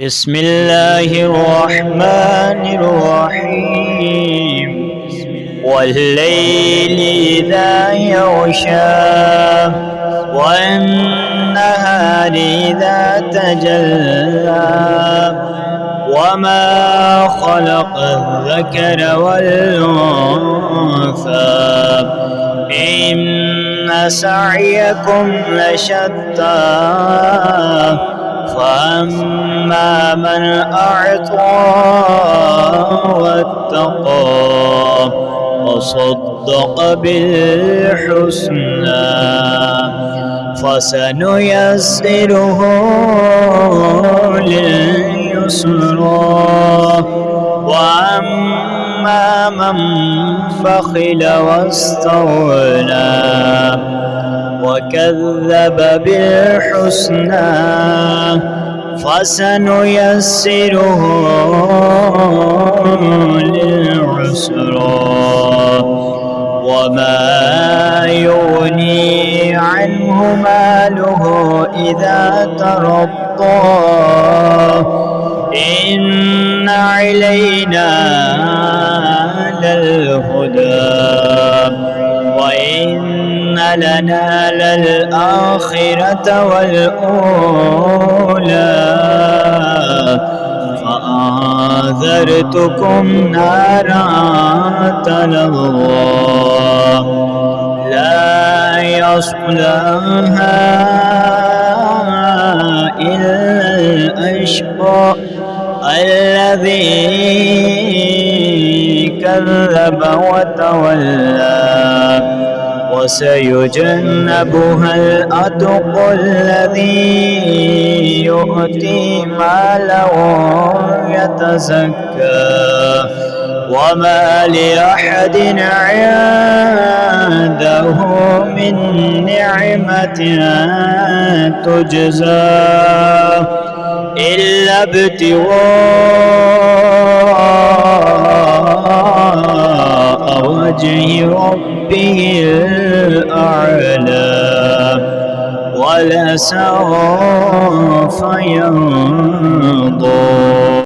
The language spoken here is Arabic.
بسم الله الرحمن الرحيم والليل إذا يغشى والنهار إذا تجلى وما خلق الذكر والأنثى إن سعيكم لشتى فأما من أعطى واتقى وصدق بالحسنى فسنيسره لليسرى وأما من بخل واستغنى وكذب بالحسنى فسنيسره للعسرى وما يغني عنه ماله إذا ترضى إن علينا للهدى وإن لنا للآخرة والأولى فأنذرتكم نارا تلظى لا يصلاها إلا الأشقى الذي كذب وتولى وسيجنبها الأتقى الذي يؤتي ماله يتزكى وما لأحد عنده من نعمة تجزى إلا ابتغاء وجه ربه الأعلى ولسوف يرضى.